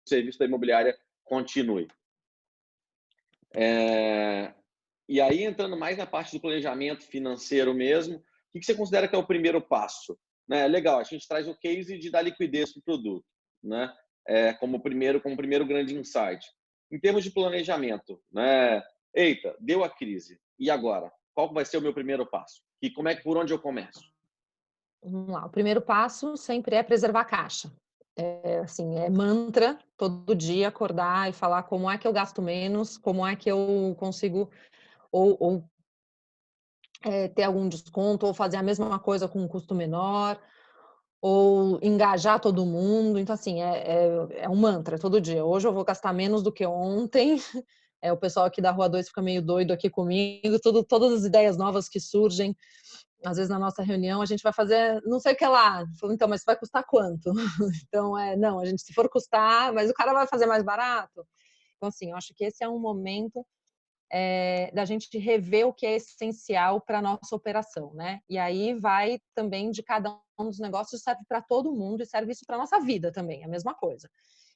serviço da imobiliária continue. E aí, entrando mais na parte do planejamento financeiro mesmo, o que você considera que é o primeiro passo? Né? Legal, a gente traz o case de dar liquidez para o produto, né? Como primeiro grande insight. Em termos de planejamento, né? Eita, deu a crise. E agora? Qual vai ser o meu primeiro passo? E por onde eu começo? Vamos lá, o primeiro passo sempre é preservar a caixa. Assim, é mantra todo dia acordar e falar como é que eu gasto menos, como é que eu consigo ter algum desconto, ou fazer a mesma coisa com um custo menor, ou engajar todo mundo. Então, assim, é um mantra todo dia. Hoje eu vou gastar menos do que ontem. O pessoal aqui da Rua 2 fica meio doido aqui comigo, todas as ideias novas que surgem. Às vezes na nossa reunião a gente vai fazer não sei o que lá. Falo, então, mas vai custar quanto? Então, não, a gente se for custar, mas o cara vai fazer mais barato. Então, assim, eu acho que esse é um momento da gente rever o que é essencial para a nossa operação, né? E aí vai também de cada um dos negócios, serve para todo mundo e serve isso para nossa vida também, é a mesma coisa.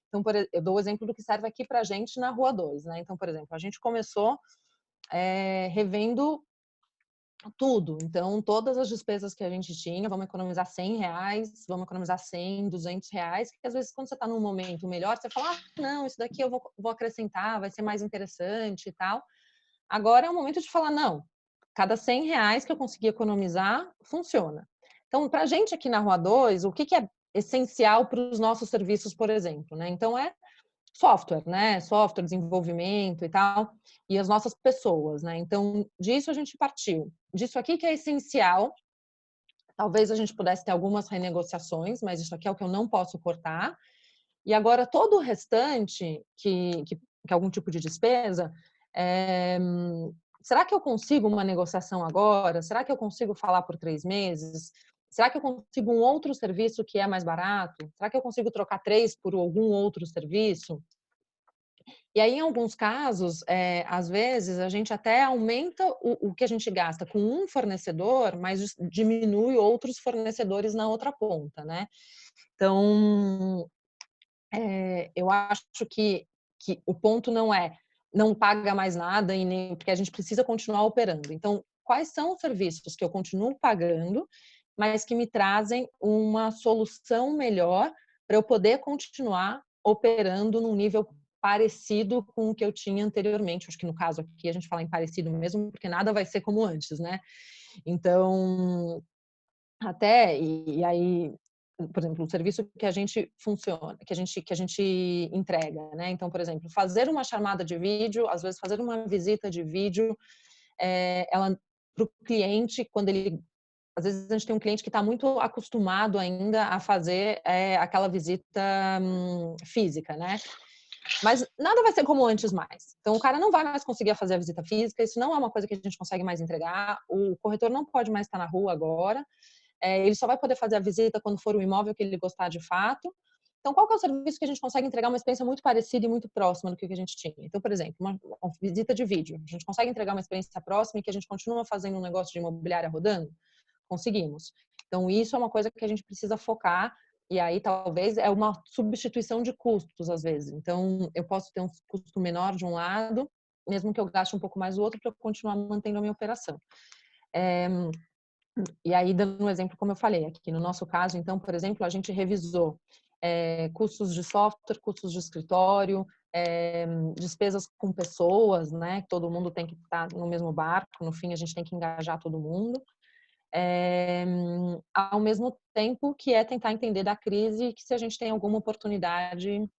Então, eu dou o exemplo do que serve aqui para a gente na Rua 2, né? Então, por exemplo, a gente começou revendo tudo. Então, todas as despesas que a gente tinha, vamos economizar R$ 100, vamos economizar 100, R$ 200, que às vezes quando você está num momento melhor, você fala, não, isso daqui eu vou acrescentar, vai ser mais interessante e tal. Agora é o momento de falar, não, cada R$ 100 que eu conseguir economizar, funciona. Então, para a gente aqui na Rua 2, o que é essencial para os nossos serviços, por exemplo, né? Então, software, né? Software, desenvolvimento e tal, e as nossas pessoas, né? Então, disso a gente partiu. Disso aqui que é essencial, talvez a gente pudesse ter algumas renegociações, mas isso aqui é o que eu não posso cortar. E agora todo o restante, que é algum tipo de despesa, é, será que eu consigo uma negociação agora? Será que eu consigo falar por 3 meses? Será que eu consigo um outro serviço que é mais barato? Será que eu consigo trocar 3 por algum outro serviço? E aí, em alguns casos, às vezes, a gente até aumenta o que a gente gasta com um fornecedor, mas diminui outros fornecedores na outra ponta, né? Então, eu acho que o ponto não é não paga mais nada e nem porque a gente precisa continuar operando. Então, quais são os serviços que eu continuo pagando, mas que me trazem uma solução melhor para eu poder continuar operando num nível parecido com o que eu tinha anteriormente. Acho que no caso aqui a gente fala em parecido mesmo, porque nada vai ser como antes, né? Então, e aí, por exemplo, o serviço que a gente funciona, que a gente entrega, né? Então, por exemplo, fazer uma chamada de vídeo, às vezes fazer uma visita de vídeo, ela para o cliente, quando ele às vezes a gente tem um cliente que está muito acostumado ainda a fazer aquela visita física, né? Mas nada vai ser como antes mais. Então, o cara não vai mais conseguir fazer a visita física, isso não é uma coisa que a gente consegue mais entregar, o corretor não pode mais estar na rua agora, ele só vai poder fazer a visita quando for o imóvel que ele gostar de fato. Então, qual que é o serviço que a gente consegue entregar uma experiência muito parecida e muito próxima do que a gente tinha? Então, por exemplo, uma visita de vídeo. A gente consegue entregar uma experiência próxima e que a gente continua fazendo um negócio de imobiliária rodando? Conseguimos. Então, isso é uma coisa que a gente precisa focar e aí talvez é uma substituição de custos às vezes. Então, eu posso ter um custo menor de um lado, mesmo que eu gaste um pouco mais do outro para eu continuar mantendo a minha operação. E aí, dando um exemplo, como eu falei, aqui no nosso caso, então, por exemplo, a gente revisou custos de software, custos de escritório, despesas com pessoas, né? Todo mundo tem que estar no mesmo barco, no fim a gente tem que engajar todo mundo. Ao mesmo tempo que é tentar entender da crise que se a gente tem alguma oportunidade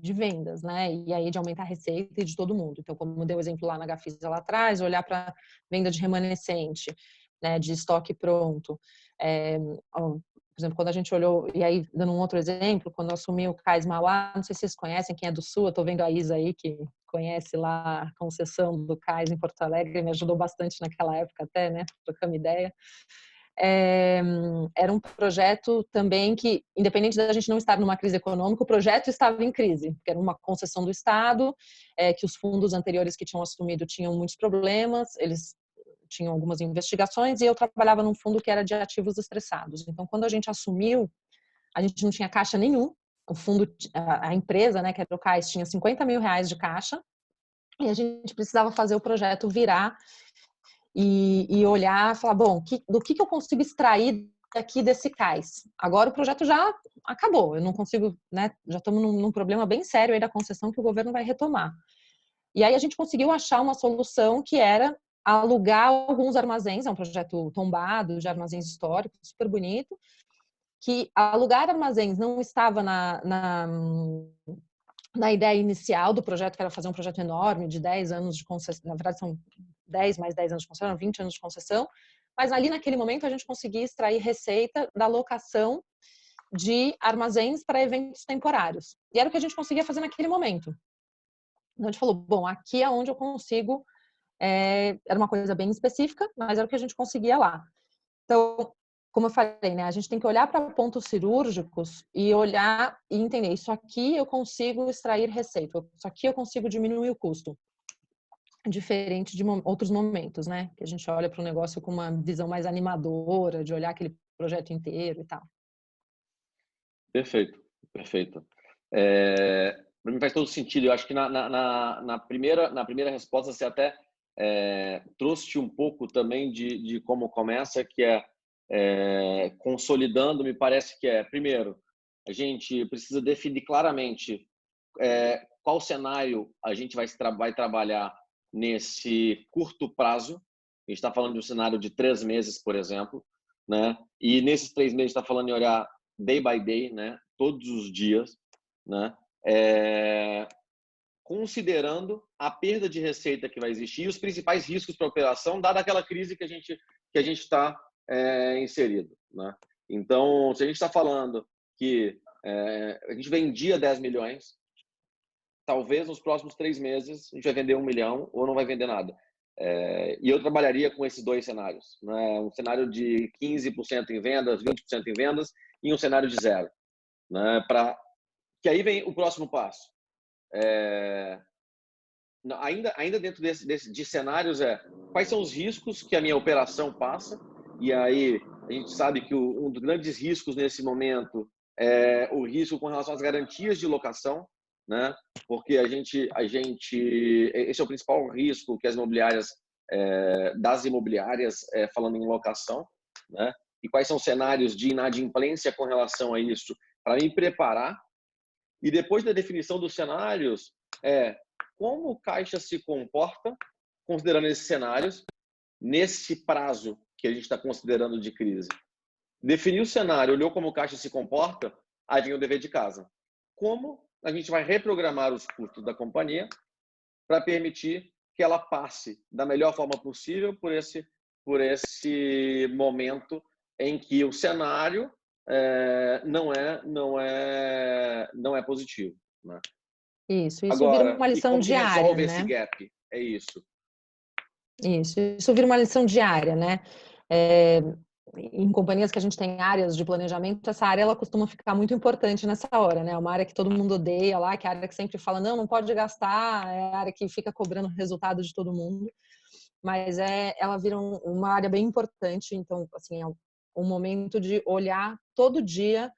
de vendas, né? E aí de aumentar a receita de todo mundo. Então, como deu o exemplo lá na Gafisa lá atrás, olhar para venda de remanescente, né? De estoque pronto. Por exemplo, quando a gente olhou, e aí dando um outro exemplo, quando eu assumi o Cais Mauá, não sei se vocês conhecem, quem é do Sul, eu tô vendo a Isa aí, que conhece lá a concessão do Cais em Porto Alegre, me ajudou bastante naquela época até, né? Trocando ideia. Era um projeto também que, independente da gente não estar numa crise econômica, o projeto estava em crise, porque era uma concessão do Estado, que os fundos anteriores que tinham assumido tinham muitos problemas, eles tinham algumas investigações, e eu trabalhava num fundo que era de ativos estressados. Então, quando a gente assumiu, a gente não tinha caixa nenhum, o fundo, a empresa, né, que era o CAIS, tinha 50 mil reais de caixa, e a gente precisava fazer o projeto virar e olhar, falar, bom, do que eu consigo extrair aqui desse CAIS? Agora o projeto já acabou, eu não consigo, né, já estamos num problema bem sério aí da concessão que o governo vai retomar. E aí a gente conseguiu achar uma solução que era alugar alguns armazéns, é um projeto tombado de armazéns históricos, super bonito, que alugar armazéns não estava na ideia inicial do projeto, que era fazer um projeto enorme de 10 anos de concessão, na verdade são 10 mais 10 anos de concessão, 20 anos de concessão, mas ali naquele momento a gente conseguia extrair receita da locação de armazéns para eventos temporários. E era o que a gente conseguia fazer naquele momento. Então a gente falou, bom, aqui é onde eu consigo, era uma coisa bem específica, mas era o que a gente conseguia lá. Então, como eu falei, né, a gente tem que olhar para pontos cirúrgicos e olhar e entender, isso aqui eu consigo extrair receita, isso aqui eu consigo diminuir o custo. Diferente de outros momentos, né, que a gente olha para o negócio com uma visão mais animadora, de olhar aquele projeto inteiro e tal. Perfeito, perfeito. Para mim faz todo sentido. Eu acho que na primeira resposta você até trouxe um pouco também de como começa, que consolidando, me parece que primeiro, a gente precisa definir claramente qual cenário a gente vai trabalhar nesse curto prazo. A gente está falando de um cenário de 3 meses, por exemplo, né? E nesses 3 meses está falando em olhar day by day, né? Todos os dias, né? Considerando a perda de receita que vai existir e os principais riscos para a operação, dada aquela crise que a gente está inserido, né? Então, se a gente está falando que a gente vendia 10 milhões, talvez nos próximos 3 meses a gente vai vender 1 milhão ou não vai vender nada. E eu trabalharia com esses 2 cenários, né? Um cenário de 15% em vendas, 20% em vendas e um cenário de 0, né? Que aí vem o próximo passo. Ainda dentro de cenários, quais são os riscos que a minha operação passa? E aí a gente sabe que um dos grandes riscos nesse momento é o risco com relação às garantias de locação, né? Porque esse é o principal risco que as imobiliárias, das imobiliárias, falando em locação, né? E quais são os cenários de inadimplência com relação a isso, para me preparar. E depois da definição dos cenários, como o caixa se comporta considerando esses cenários nesse prazo que a gente está considerando de crise. Definiu o cenário, olhou como o caixa se comporta, aí vem o dever de casa. Como a gente vai reprogramar os custos da companhia para permitir que ela passe da melhor forma possível por esse momento em que o cenário não é positivo, né? Isso vira Agora, uma e lição como que diária, resolve esse né? gap? É isso. Isso vira uma lição diária, né? Em companhias que a gente tem áreas de planejamento, essa área ela costuma ficar muito importante nessa hora, né? É uma área que todo mundo odeia lá, que é a área que sempre fala, não pode gastar, é a área que fica cobrando o resultado de todo mundo. Mas ela vira uma área bem importante, então, assim, é um momento de olhar todo dia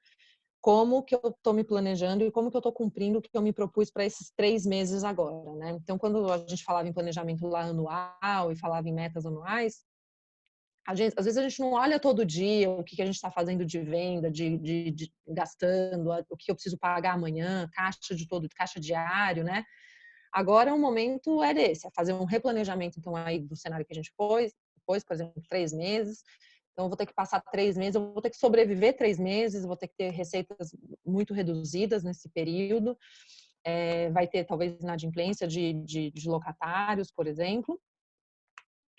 como que eu estou me planejando e como que eu estou cumprindo o que eu me propus para esses 3 meses agora, né? Então, quando a gente falava em planejamento lá anual e falava em metas anuais, às vezes a gente não olha todo dia o que a gente está fazendo de venda, de gastando, o que eu preciso pagar amanhã, caixa diário, né? Agora o momento é desse, é fazer um replanejamento, então, aí do cenário que a gente pôs, por exemplo, 3 meses. Então, eu vou ter que passar 3 meses, eu vou ter que sobreviver 3 meses, vou ter que ter receitas muito reduzidas nesse período. Vai ter, talvez, inadimplência de locatários, por exemplo.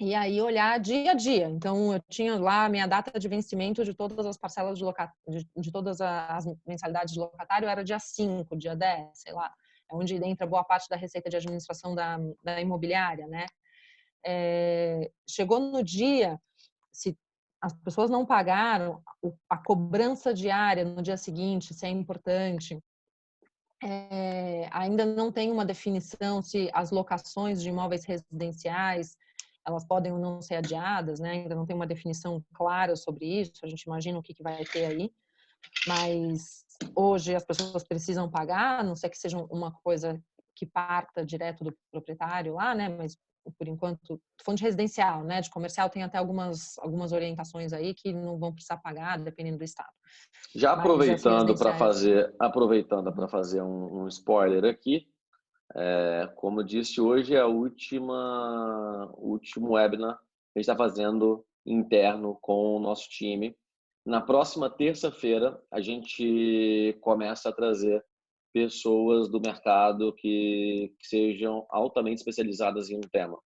E aí, olhar dia a dia. Então, eu tinha lá a minha data de vencimento de todas as parcelas de todas as mensalidades de locatário, era dia 5, dia 10, sei lá. É onde entra boa parte da receita de administração da imobiliária, né? Chegou no dia, se as pessoas não pagaram, a cobrança diária no dia seguinte, se é importante. Ainda não tem uma definição se as locações de imóveis residenciais elas podem ou não ser adiadas, né? Ainda não tem uma definição clara sobre isso. A gente imagina o que vai ter aí, mas hoje as pessoas precisam pagar, a não ser que seja uma coisa que parta direto do proprietário lá, né? Mas por enquanto, fundo de residencial, né? De comercial tem até algumas orientações aí que não vão precisar pagar, dependendo do estado. Já Mas as residenciais... aproveitando para fazer um spoiler aqui, como eu disse, hoje é o último webinar que a gente está fazendo interno com o nosso time. Na próxima terça-feira, a gente começa a trazer pessoas do mercado que sejam altamente especializadas em um tema.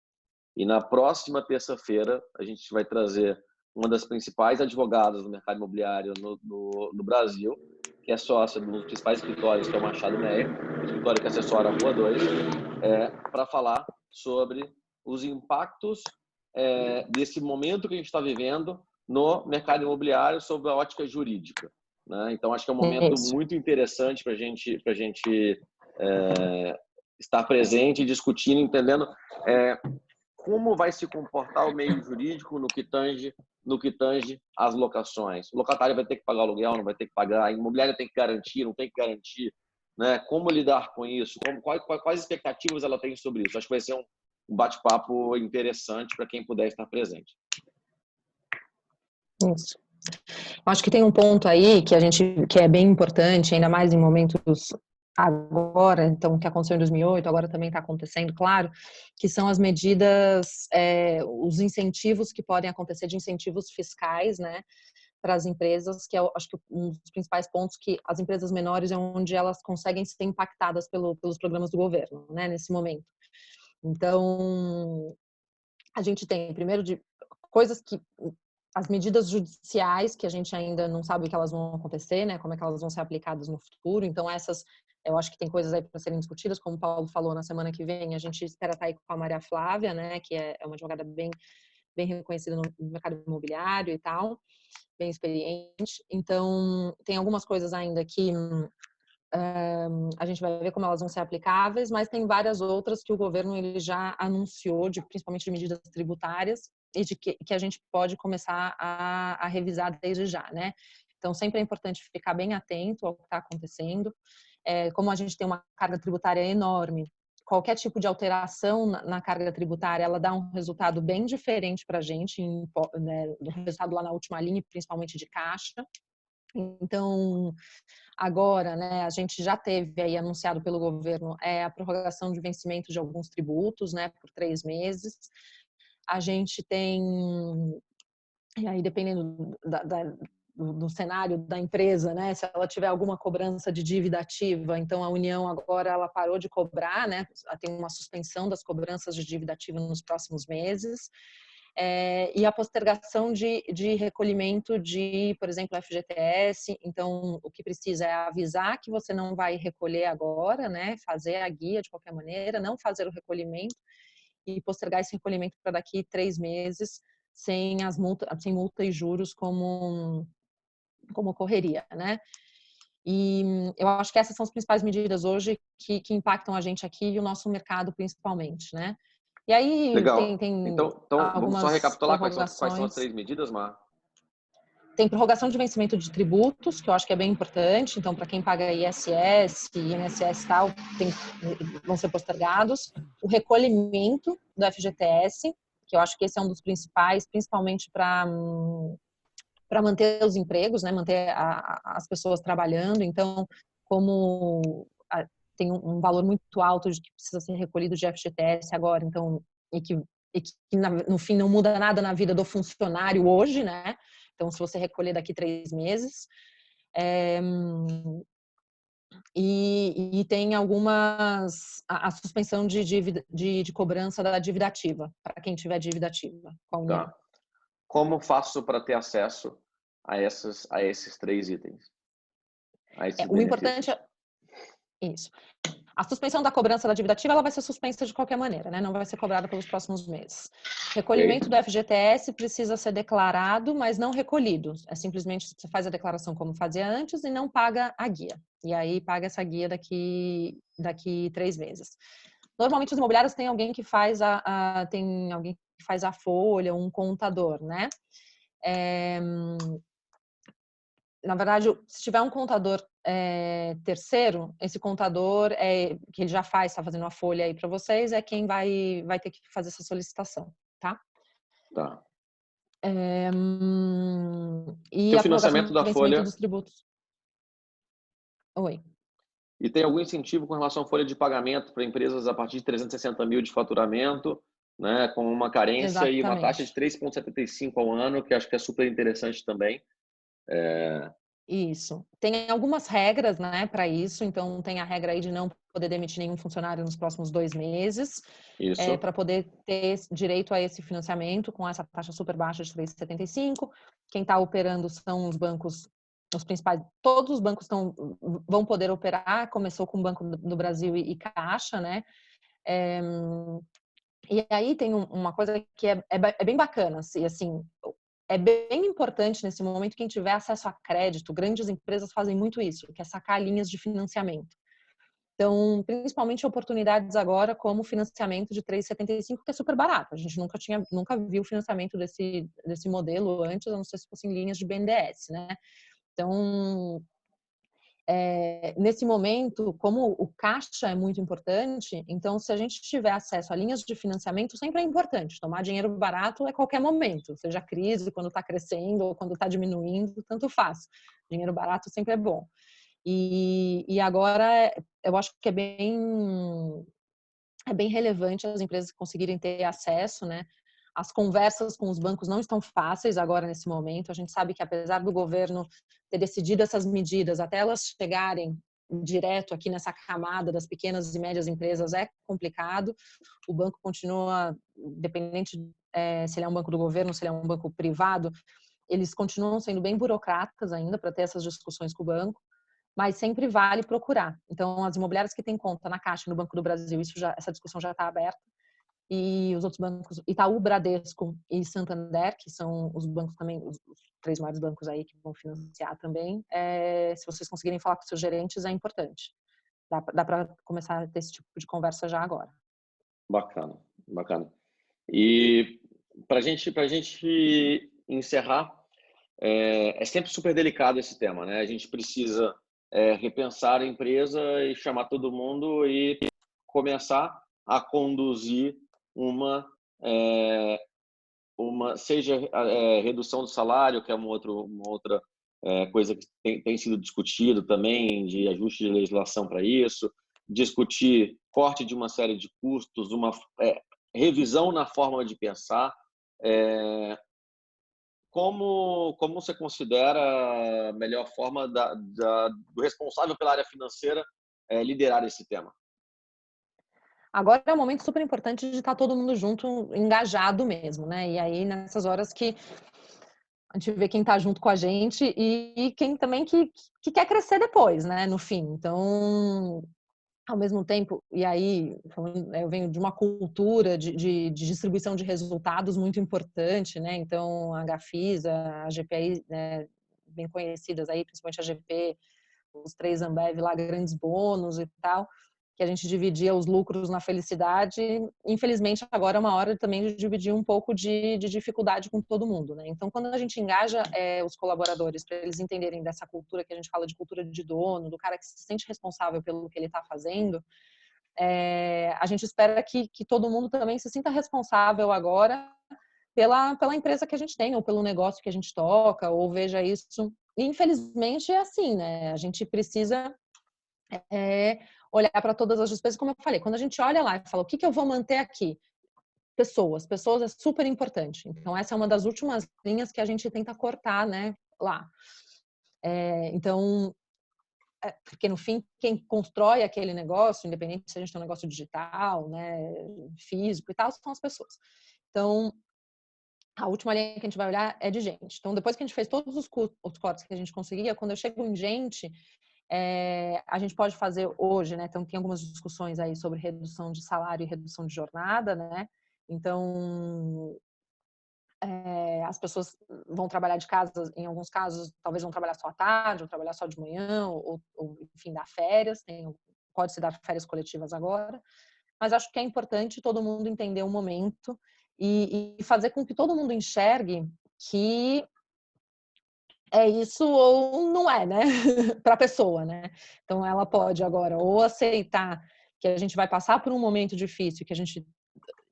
E na próxima terça-feira, a gente vai trazer uma das principais advogadas do mercado imobiliário no Brasil, que é sócia de um dos principais escritórios, que é o Machado Meyer, um escritório que assessora a Rua 2, para falar sobre os impactos desse momento que a gente está vivendo no mercado imobiliário sob a ótica jurídica, né? Então, acho que é um momento muito interessante para a gente estar presente, discutindo, entendendo como vai se comportar o meio jurídico no que tange às locações. O locatário vai ter que pagar o aluguel, não vai ter que pagar, a imobiliária tem que garantir, não tem que garantir, né? Como lidar com isso? Quais expectativas ela tem sobre isso? Acho que vai ser um bate-papo interessante para quem puder estar presente. Isso. Acho que tem um ponto aí que é bem importante, ainda mais em momentos agora, então, que aconteceu em 2008, agora também está acontecendo, claro, que são as medidas, os incentivos que podem acontecer de incentivos fiscais, né, para as empresas, que acho que um dos principais pontos que as empresas menores é onde elas conseguem ser impactadas pelos programas do governo, né, nesse momento. Então, a gente tem, primeiro, de coisas que as medidas judiciais, que a gente ainda não sabe o que elas vão acontecer, né? Como é que elas vão ser aplicadas no futuro. Então, essas, eu acho que tem coisas aí para serem discutidas, como o Paulo falou, na semana que vem, a gente espera estar aí com a Maria Flávia, né? Que é uma advogada bem reconhecida no mercado imobiliário e tal, bem experiente. Então, tem algumas coisas ainda que a gente vai ver como elas vão ser aplicáveis, mas tem várias outras que o governo ele já anunciou, principalmente de medidas tributárias, e de que a gente pode começar a revisar desde já, né? Então, sempre é importante ficar bem atento ao que está acontecendo. Como a gente tem uma carga tributária enorme, qualquer tipo de alteração na carga tributária, ela dá um resultado bem diferente para a gente, né, do resultado lá na última linha, principalmente de caixa. Então, agora, né, a gente já teve aí anunciado pelo governo a prorrogação de vencimento de alguns tributos, né, por 3 meses. A gente tem, e aí dependendo do cenário da empresa, né, se ela tiver alguma cobrança de dívida ativa, então a União agora ela parou de cobrar, né, tem uma suspensão das cobranças de dívida ativa nos próximos meses. E a postergação de recolhimento de, por exemplo, FGTS. Então, o que precisa é avisar que você não vai recolher agora, né? Fazer a guia de qualquer maneira, não fazer o recolhimento e postergar esse recolhimento para daqui 3 meses, sem multa e juros como ocorreria, né? E eu acho que essas são as principais medidas hoje que impactam a gente aqui e o nosso mercado principalmente, né? E aí Legal. tem Então vamos só algumas recapitular quais são as prorrogações. 3 medidas, Mar? Tem prorrogação de vencimento de tributos, que eu acho que é bem importante. Então, para quem paga ISS, INSS e tal, vão ser postergados. O recolhimento do FGTS, que eu acho que esse é um dos principais, principalmente para manter os empregos, né, manter as pessoas trabalhando. Então, como tem um valor muito alto de que precisa ser recolhido de FGTS agora, então, e que no fim não muda nada na vida do funcionário hoje, né? Então, se você recolher daqui 3 meses. E tem algumas... A suspensão de dívida, de cobrança da dívida ativa, para quem tiver dívida ativa com a União. Tá. Como faço para ter acesso a esses 3 itens? A esses O importante benefícios? isso. A suspensão da cobrança da dívida ativa ela vai ser suspensa de qualquer maneira, né? Não vai ser cobrada pelos próximos meses. Recolhimento do FGTS precisa ser declarado, mas não recolhido. É simplesmente você faz a declaração como fazia antes e não paga a guia. E aí paga essa guia daqui 3 meses. Normalmente os imobiliários têm alguém que faz a folha, um contador, né? Na verdade, se tiver um contador terceiro, esse contador que ele já está fazendo a folha aí para vocês, é quem vai ter que fazer essa solicitação, tá? Tá. E Tem o a prorrogação financiamento do da vencimento folha. dos tributos. Oi. E tem algum incentivo com relação à folha de pagamento para empresas a partir de 360 mil de faturamento, né, com uma carência e uma taxa de Exatamente. 3,75 ao ano, que acho que é super interessante também. Isso. Tem algumas regras, né, para isso. Então, tem a regra aí de não poder demitir nenhum funcionário nos próximos 2 meses, Isso. para poder ter direito a esse financiamento com essa taxa super baixa de 3,75. Quem está operando são os bancos, os principais. Todos os bancos vão poder operar. Começou com o Banco do Brasil e Caixa, né? E aí tem uma coisa que é bem bacana, assim, é bem importante nesse momento quem tiver acesso a crédito. Grandes empresas fazem muito isso, que é sacar linhas de financiamento. Então, principalmente oportunidades agora como financiamento de 3,75, que é super barato. A gente nunca viu financiamento desse modelo antes, a não ser se fossem linhas de BNDES, né? Então, nesse momento, como o caixa é muito importante, então se a gente tiver acesso a linhas de financiamento, sempre é importante. Tomar dinheiro barato a qualquer momento, seja crise, quando está crescendo ou quando está diminuindo, tanto faz. Dinheiro barato sempre é bom. E agora eu acho que é bem relevante as empresas conseguirem ter acesso, né? As conversas com os bancos não estão fáceis agora nesse momento. A gente sabe que apesar do governo ter decidido essas medidas, até elas chegarem direto aqui nessa camada das pequenas e médias empresas é complicado. O banco continua, independente se ele é um banco do governo, se ele é um banco privado, eles continuam sendo bem burocratas ainda para ter essas discussões com o banco, mas sempre vale procurar. Então, as imobiliárias que têm conta na Caixa e no Banco do Brasil, essa discussão já está aberta. E os outros bancos, Itaú, Bradesco e Santander, que são os bancos também, os 3 maiores bancos aí que vão financiar também, se vocês conseguirem falar com seus gerentes, é importante. Dá para começar a ter esse tipo de conversa já agora. Bacana, bacana. E para gente encerrar, é sempre super delicado esse tema, né? A gente precisa repensar a empresa e chamar todo mundo e começar a conduzir uma, seja redução do salário, que é uma outra coisa que tem sido discutido também, de ajuste de legislação para isso, discutir corte de uma série de custos, uma revisão na forma de pensar. Como você considera a melhor forma do responsável pela área financeira liderar esse tema? Agora é um momento super importante de estar todo mundo junto, engajado mesmo, né? E aí, nessas horas que a gente vê quem está junto com a gente e quem também que quer crescer depois, né? No fim. Então, ao mesmo tempo, e aí eu venho de uma cultura de distribuição de resultados muito importante, né? Então, a Gafisa, a GPI, né, bem conhecidas aí, principalmente a GP, os 3 Ambev lá, grandes bônus e tal, que a gente dividia os lucros na felicidade. Infelizmente, agora é uma hora também de dividir um pouco de dificuldade com todo mundo, né? Então, quando a gente engaja os colaboradores para eles entenderem dessa cultura que a gente fala de cultura de dono, do cara que se sente responsável pelo que ele está fazendo, a gente espera que todo mundo também se sinta responsável agora pela empresa que a gente tem, ou pelo negócio que a gente toca, ou veja isso. E, infelizmente, é assim, né? A gente precisa olhar para todas as despesas, como eu falei. Quando a gente olha lá e fala, o que eu vou manter aqui? Pessoas é super importante. Então, essa é uma das últimas linhas que a gente tenta cortar, né, lá. Então, porque no fim, quem constrói aquele negócio, independente se a gente tem um negócio digital, né, físico e tal, são as pessoas. Então, a última linha que a gente vai olhar é de gente. Então, depois que a gente fez todos os cortes que a gente conseguia, quando eu chego em gente, a gente pode fazer hoje, né? Então, tem algumas discussões aí sobre redução de salário e redução de jornada, né? Então, as pessoas vão trabalhar de casa, em alguns casos, talvez vão trabalhar só à tarde, ou trabalhar só de manhã, ou enfim, dar férias. Pode-se dar férias coletivas agora. Mas acho que é importante todo mundo entender o momento e fazer com que todo mundo enxergue que é isso ou não é, né? Para a pessoa, né? Então ela pode agora ou aceitar que a gente vai passar por um momento difícil, que a gente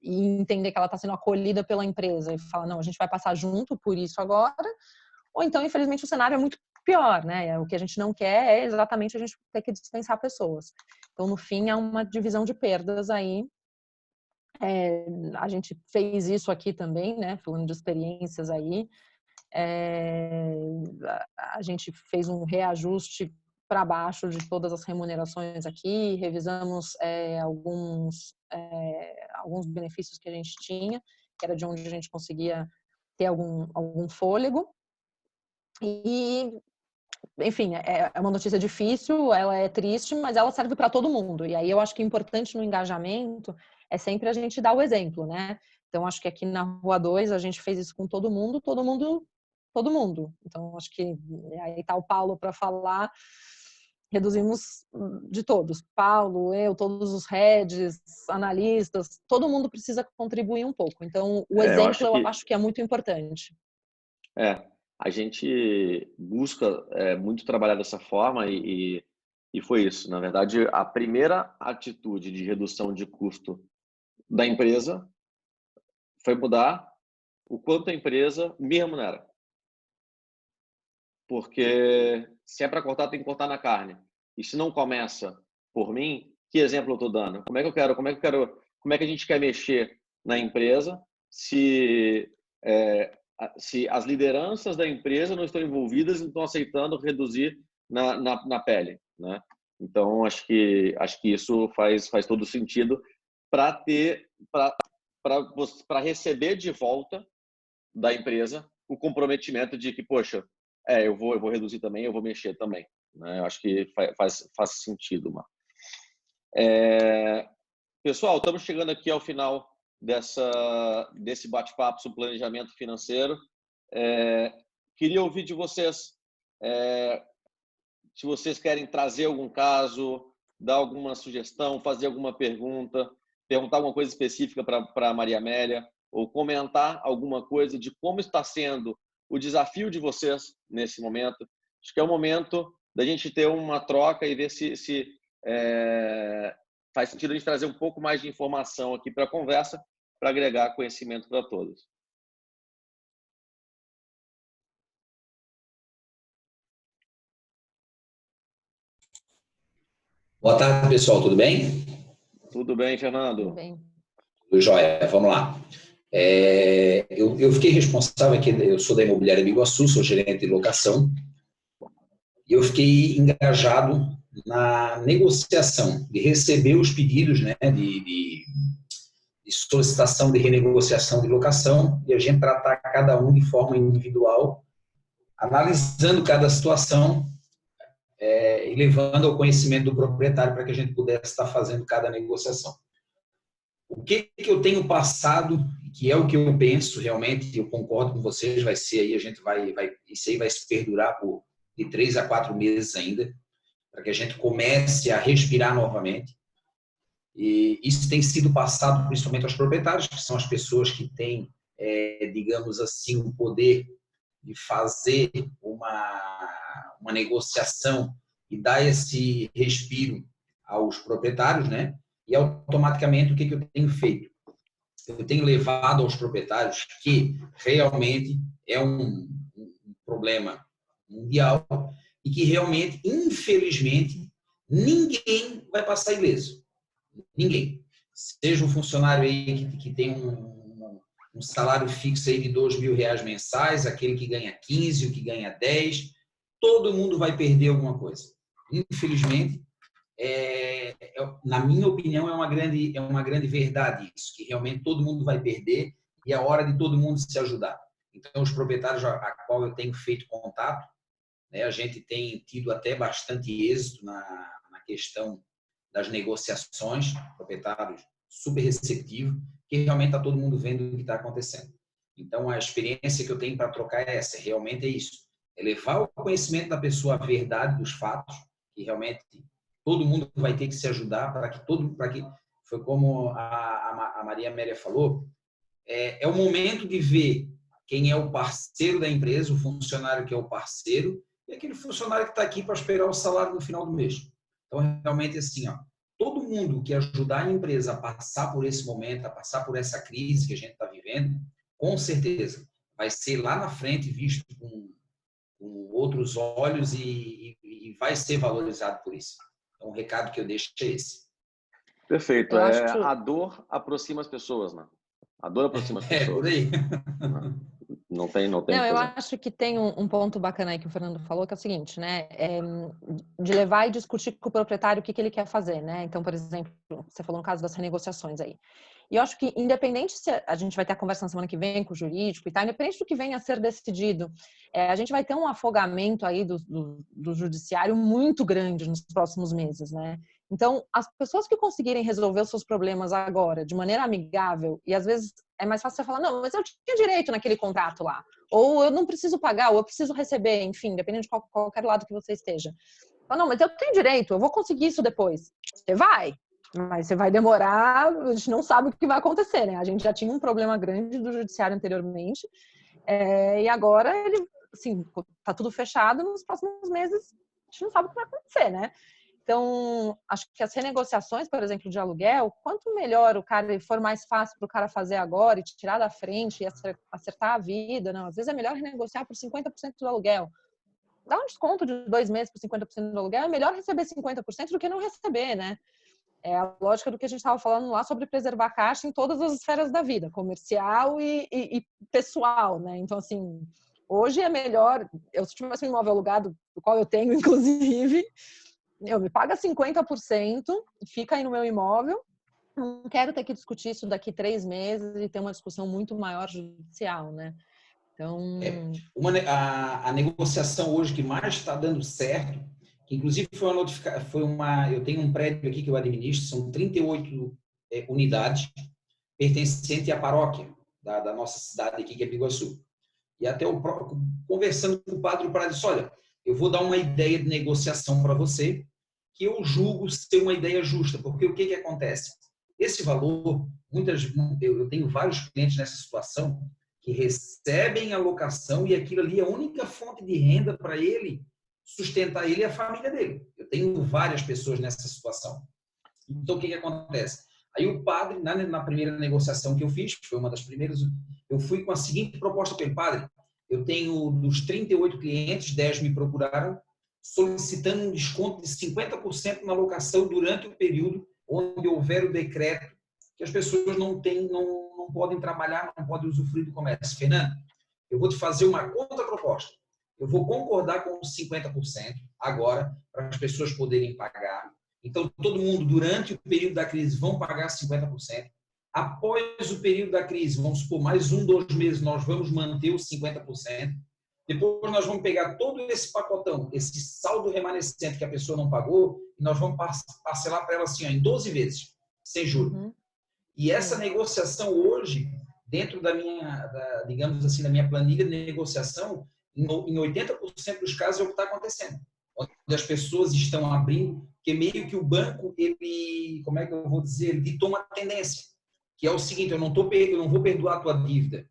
e entender que ela está sendo acolhida pela empresa e falar, não, a gente vai passar junto por isso agora, ou então, infelizmente, o cenário é muito pior, né? O que a gente não quer é exatamente a gente ter que dispensar pessoas. Então, no fim, é uma divisão de perdas aí. A gente fez isso aqui também, né? Falando de experiências aí. A gente fez um reajuste para baixo de todas as remunerações aqui, revisamos alguns benefícios que a gente tinha, que era de onde a gente conseguia ter algum fôlego. E, enfim, é uma notícia difícil, ela é triste, mas ela serve para todo mundo. E aí eu acho que o importante no engajamento é sempre a gente dar o exemplo, né? Então, acho que aqui na Rua 2 a gente fez isso com todo mundo, todo mundo, todo mundo. Então, acho que aí tá o Paulo para falar. Reduzimos de todos, Paulo, eu, todos os heads, analistas, todo mundo precisa contribuir um pouco. Então, o Eu exemplo acho eu que acho que é muito importante. a gente busca muito trabalhar dessa forma e foi isso. Na verdade, a primeira atitude de redução de custo da empresa foi mudar o quanto a empresa me remunera. Porque se é para cortar, tem que cortar na carne. E se não começa por mim, que exemplo eu estou dando? Como é que a gente quer mexer na empresa se as lideranças da empresa não estão envolvidas e não estão aceitando reduzir na pele, né? Então, acho que isso faz todo sentido para para receber de volta da empresa o comprometimento de que, poxa, eu vou reduzir também, eu vou mexer também, né? Eu acho que faz sentido, Mar. Pessoal, estamos chegando aqui ao final desse bate-papo sobre planejamento financeiro. Queria ouvir de vocês, se vocês querem trazer algum caso, dar alguma sugestão, fazer alguma pergunta, perguntar alguma coisa específica para a Maria Amélia, ou comentar alguma coisa de como está sendo o desafio de vocês nesse momento. Acho que é o momento da gente ter uma troca e ver se faz sentido a gente trazer um pouco mais de informação aqui para a conversa, para agregar conhecimento para todos. Boa tarde, pessoal. Tudo bem? Tudo bem, Tudo Fernando? bem. Tudo jóia. Vamos lá. Eu fiquei responsável aqui, eu sou da Imobiliária Biguaçu, sou gerente de locação, e eu fiquei engajado na negociação, de receber os pedidos, né, de solicitação de renegociação de locação, e a gente tratar cada um de forma individual, analisando cada situação e levando ao conhecimento do proprietário para que a gente pudesse estar fazendo cada negociação. O que eu tenho passado, que é o que eu penso realmente, eu concordo com vocês, vai ser aí, a gente isso aí vai se perdurar por de 3 a 4 meses ainda, para que a gente comece a respirar novamente. E isso tem sido passado principalmente aos proprietários, que são as pessoas que têm, digamos assim, o poder de fazer uma negociação e dar esse respiro aos proprietários, né? E automaticamente o que eu tenho feito? Eu tenho levado aos proprietários que realmente é um problema mundial e que realmente, infelizmente, ninguém vai passar ileso. Ninguém. Seja um funcionário aí que tem um salário fixo aí de R$2.000 mensais, aquele que ganha 15, o que ganha 10, todo mundo vai perder alguma coisa. Infelizmente, na minha opinião, é uma grande verdade isso, que realmente todo mundo vai perder e é hora de todo mundo se ajudar. Então, os proprietários a qual eu tenho feito contato, né, a gente tem tido até bastante êxito na questão das negociações, proprietários super receptivos, que realmente está todo mundo vendo o que está acontecendo. Então, a experiência que eu tenho para trocar é essa, realmente é isso, é levar o conhecimento da pessoa a verdade dos fatos, que realmente todo mundo vai ter que se ajudar para que foi como a Maria Amélia falou, é o momento de ver quem é o parceiro da empresa, o funcionário que é o parceiro, e aquele funcionário que está aqui para esperar o salário no final do mês. Então, realmente, assim, ó, todo mundo que ajudar a empresa a passar por esse momento, a passar por essa crise que a gente está vivendo, com certeza vai ser lá na frente visto com outros olhos e vai ser valorizado por isso. Então, o recado que eu deixo é esse. Perfeito. A dor aproxima as pessoas, né? A dor aproxima as pessoas. Por aí. Não tem Não, eu acho que tem um ponto bacana aí que o Fernando falou, que é o seguinte, né? De levar e discutir com o proprietário o que ele quer fazer, né? Então, por exemplo, você falou no caso das renegociações aí. E eu acho que, independente se a gente vai ter a conversa na semana que vem com o jurídico e tal, independente do que venha a ser decidido, a gente vai ter um afogamento aí do judiciário muito grande nos próximos meses, né? Então, as pessoas que conseguirem resolver os seus problemas agora de maneira amigável, e às vezes é mais fácil você falar, não, mas eu tinha direito naquele contrato lá, ou eu não preciso pagar, ou eu preciso receber, enfim, dependendo de qualquer lado que você esteja. Fala, não, mas eu tenho direito, eu vou conseguir isso depois. Você vai, mas você vai demorar, a gente não sabe o que vai acontecer, né? A gente já tinha um problema grande do judiciário anteriormente, e agora ele, assim, tá tudo fechado, nos próximos meses a gente não sabe o que vai acontecer, né? Então, acho que as renegociações, por exemplo, de aluguel, quanto melhor o cara for mais fácil para o cara fazer agora e te tirar da frente e acertar a vida, não. Às vezes é melhor renegociar por 50% do aluguel. Dá um desconto de 2 meses por 50% do aluguel, é melhor receber 50% do que não receber, né? É a lógica do que a gente estava falando lá sobre preservar a caixa em todas as esferas da vida, comercial e pessoal, né? Então, assim, hoje é melhor, se tivesse um imóvel alugado, do qual eu tenho, inclusive, eu me paga 50%, fica aí no meu imóvel, não quero ter que discutir isso daqui 3 meses e ter uma discussão muito maior judicial, né? Então... A negociação hoje que mais está dando certo, que inclusive eu tenho um prédio aqui que eu administro, são 38 unidades pertencentes à paróquia da nossa cidade aqui, que é Biguaçu. E até conversando com o padre disse, olha, eu vou dar uma ideia de negociação para você, que eu julgo ser uma ideia justa, porque o que acontece? Esse valor, eu tenho vários clientes nessa situação que recebem a locação e aquilo ali é a única fonte de renda para ele sustentar ele e a família dele. Eu tenho várias pessoas nessa situação. Então, o que acontece? Aí o padre, na primeira negociação que eu fiz, que foi uma das primeiras, eu fui com a seguinte proposta para ele, padre, eu tenho dos 38 clientes, 10 me procuraram, solicitando um desconto de 50% na locação durante o período onde houver o decreto que as pessoas não podem trabalhar, não podem usufruir do comércio. Fernando, eu vou te fazer uma contraproposta. Eu vou concordar com os 50% agora, para as pessoas poderem pagar. Então, todo mundo, durante o período da crise, vão pagar 50%. Após o período da crise, vamos supor, mais 1, 2 meses, nós vamos manter os 50%. Depois, nós vamos pegar todo esse pacotão, esse saldo remanescente que a pessoa não pagou, e nós vamos parcelar para ela assim, ó, em 12 vezes, sem juros. Uhum. E essa negociação hoje, dentro digamos assim, da minha planilha de negociação, em 80% dos casos é o que está acontecendo. Onde as pessoas estão abrindo, que meio que o banco, ele, como é que eu vou dizer, ele ditou uma tendência, que é o seguinte, eu não vou perdoar a tua dívida,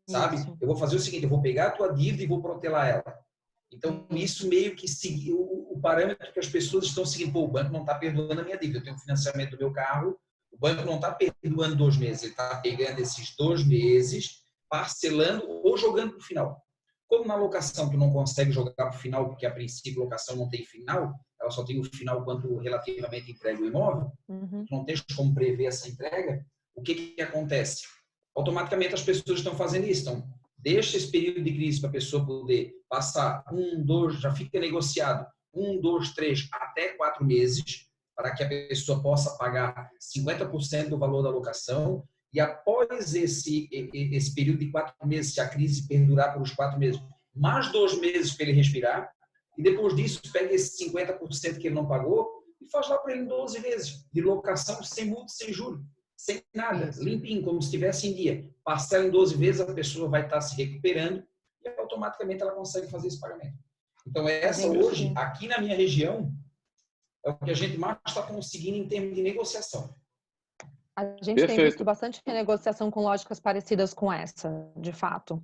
sabe? Isso. Eu vou fazer o seguinte, eu vou pegar a tua dívida e vou protelar ela. Então, isso meio que seguiu o parâmetro que as pessoas estão seguindo. Pô, o banco não está perdoando a minha dívida, eu tenho um financiamento do meu carro, o banco não está perdoando 2 meses, ele está pegando esses 2 meses, parcelando ou jogando para o final. Como na locação tu não consegue jogar para o final, porque a princípio a locação não tem final, ela só tem o final quando relativamente entrega o imóvel, tu não tens como prever essa entrega, o que acontece? Automaticamente as pessoas estão fazendo isso, então deixa esse período de crise para a pessoa poder passar 1, 2, já fica negociado, 1, 2, 3, até 4 meses, para que a pessoa possa pagar 50% do valor da locação. E após esse período de 4 meses, se a crise perdurar por os 4 meses, mais 2 meses para ele respirar, e depois disso pega esse 50% que ele não pagou e faz lá para ele em 12 vezes, de locação sem multa, sem juros, sem nada, limpinho, como se estivesse em dia. Parcela em 12 vezes, a pessoa vai estar se recuperando e automaticamente ela consegue fazer esse pagamento. Então, essa hoje, aqui na minha região, é o que a gente mais está conseguindo em termos de negociação. A gente tem visto Perfeito. bastante negociação com lógicas parecidas com essa, de fato,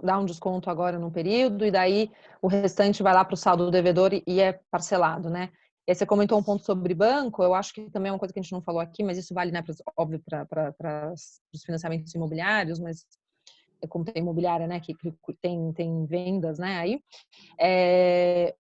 dar um desconto agora no período e daí o restante vai lá para o saldo do devedor e é parcelado, né? E aí você comentou um ponto sobre banco, eu acho que também é uma coisa que a gente não falou aqui, mas isso vale, né, óbvio, para os financiamentos imobiliários, mas como tem imobiliária, né, que tem vendas, né, aí,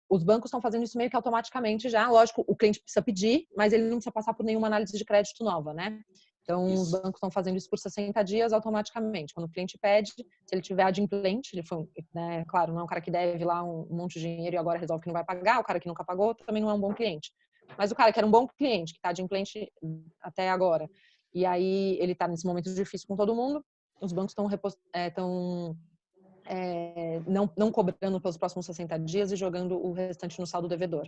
os bancos estão fazendo isso meio que automaticamente já. Lógico, o cliente precisa pedir, mas ele não precisa passar por nenhuma análise de crédito nova, né? Então, os bancos estão fazendo isso por 60 dias automaticamente. Quando o cliente pede, se ele tiver adimplente, ele foi, né, claro, não é um cara que deve lá um monte de dinheiro e agora resolve que não vai pagar, o cara que nunca pagou também não é um bom cliente. Mas o cara que era um bom cliente, que está adimplente até agora, e aí ele está nesse momento difícil com todo mundo, os bancos estão não cobrando pelos próximos 60 dias e jogando o restante no saldo devedor.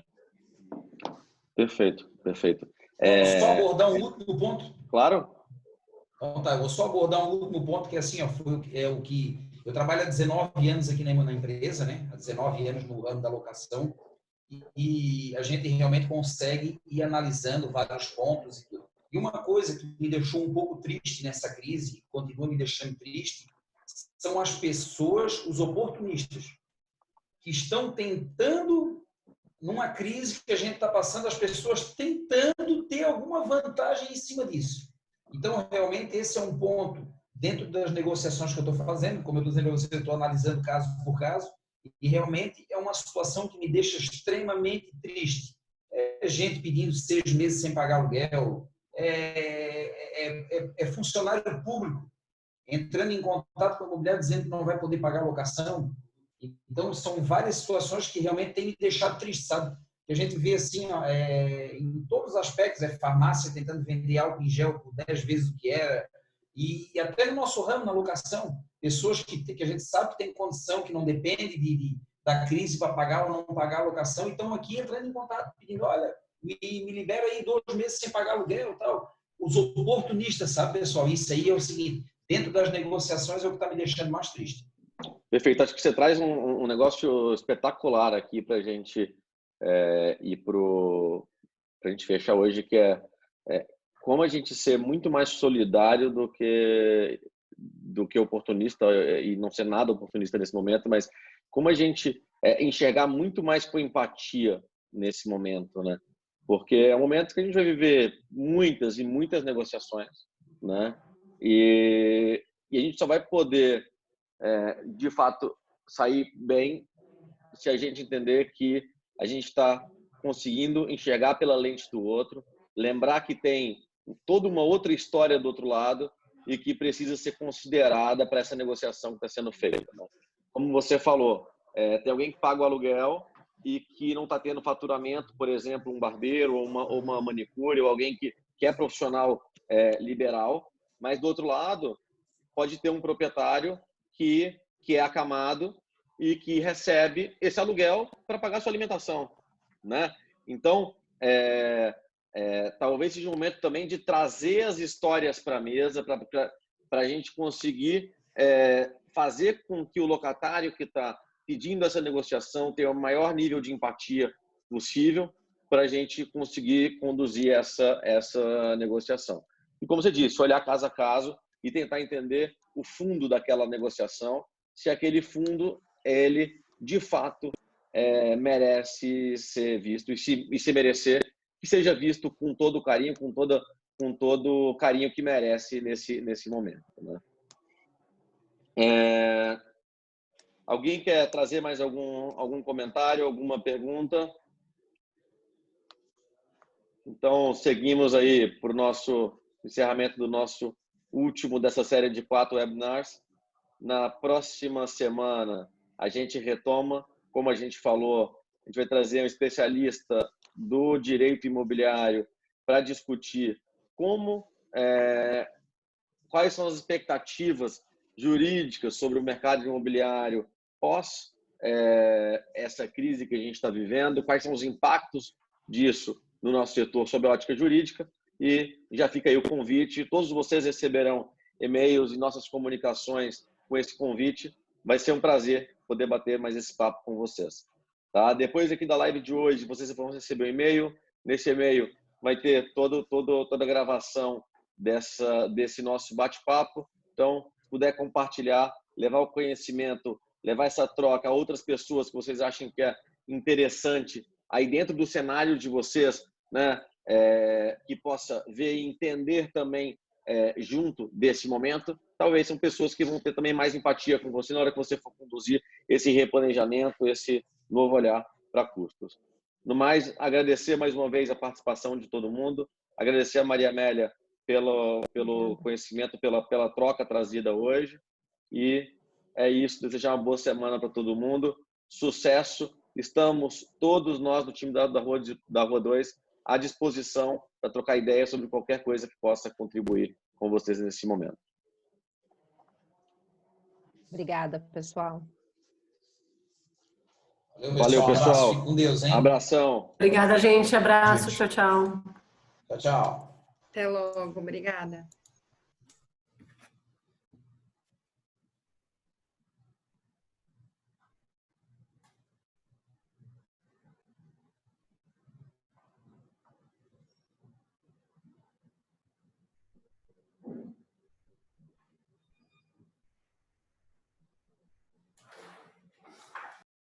Perfeito, perfeito. Vou só abordar um último ponto. Claro. Então, tá, eu vou só abordar um último ponto que assim, ó, o que eu trabalho há 19 anos aqui na empresa, né? Há 19 anos no ramo da locação e a gente realmente consegue ir analisando vários pontos e tudo. E uma coisa que me deixou um pouco triste nessa crise, continua me deixando triste, são as pessoas, os oportunistas, que estão tentando, numa crise que a gente está passando, as pessoas tentando ter alguma vantagem em cima disso. Então, realmente, esse é um ponto dentro das negociações que eu estou fazendo, como eu estou dizendo, eu estou analisando caso por caso, e realmente é uma situação que me deixa extremamente triste. Gente pedindo 6 meses sem pagar aluguel, funcionário público entrando em contato com a imobiliária dizendo que não vai poder pagar a locação. Então, são várias situações que realmente têm me deixado triste, sabe? Que a gente vê assim, ó, em todos os aspectos, farmácia tentando vender álcool em gel por 10 vezes o que era, e até no nosso ramo, na locação, pessoas que a gente sabe que tem condição, que não depende da crise para pagar ou não pagar a locação, então aqui entrando em contato, pedindo, olha, me libera aí 2 meses sem pagar aluguel e tal. Os oportunistas, sabe, pessoal? Isso aí é o seguinte, dentro das negociações é o que está me deixando mais triste. Perfeito. Acho que você traz um negócio espetacular aqui para a gente ir para a gente fechar hoje, que é como a gente ser muito mais solidário do que oportunista e não ser nada oportunista nesse momento, mas como a gente enxergar muito mais com empatia nesse momento, né? Porque é um momento que a gente vai viver muitas e muitas negociações, né? E a gente só vai poder de fato sair bem se a gente entender que a gente está conseguindo enxergar pela lente do outro, lembrar que tem toda uma outra história do outro lado e que precisa ser considerada para essa negociação que está sendo feita. Como você falou, tem alguém que paga o aluguel e que não está tendo faturamento, por exemplo, um barbeiro ou uma manicure, ou alguém que é profissional liberal, mas do outro lado pode ter um proprietário que é acamado e que recebe esse aluguel para pagar sua alimentação, né? Então, talvez seja um momento também de trazer as histórias para a mesa, para a gente conseguir fazer com que o locatário que está pedindo essa negociação tenha o maior nível de empatia possível para a gente conseguir conduzir essa negociação. E como você disse, olhar caso a caso e tentar entender o fundo daquela negociação, se aquele fundo, ele, de fato, merece ser visto. E se merecer, que seja visto com todo o carinho, com todo o carinho que merece nesse momento, né? Alguém quer trazer mais algum comentário, alguma pergunta? Então, seguimos aí para o nosso encerramento do nosso último dessa série de 4 webinars. Na próxima semana, a gente retoma, como a gente falou, a gente vai trazer um especialista do direito imobiliário para discutir quais são as expectativas jurídicas sobre o mercado imobiliário pós essa crise que a gente está vivendo, quais são os impactos disso no nosso setor sob a ótica jurídica. E já fica aí o convite, todos vocês receberão e-mails e nossas comunicações com esse convite. Vai ser um prazer poder bater mais esse papo com vocês. Tá? Depois aqui da live de hoje, vocês vão receber um e-mail. Nesse e-mail vai ter toda a gravação desse nosso bate-papo. Então, se puder compartilhar, levar o conhecimento, levar essa troca a outras pessoas que vocês acham que é interessante aí dentro do cenário de vocês, né? Que possa ver e entender também junto desse momento, talvez são pessoas que vão ter também mais empatia com você na hora que você for conduzir esse replanejamento, esse novo olhar para custos. No mais, agradecer mais uma vez a participação de todo mundo, agradecer a Maria Amélia pelo conhecimento, pela troca trazida hoje, e é isso, desejar uma boa semana para todo mundo, sucesso, estamos todos nós do time da Rua 2 à disposição para trocar ideias sobre qualquer coisa que possa contribuir com vocês nesse momento. Obrigada, pessoal. Valeu, pessoal. Abraço, fique com Deus, hein? Abração. Obrigada, gente. Abraço. Tchau, tchau. Tchau, tchau. Até logo. Obrigada.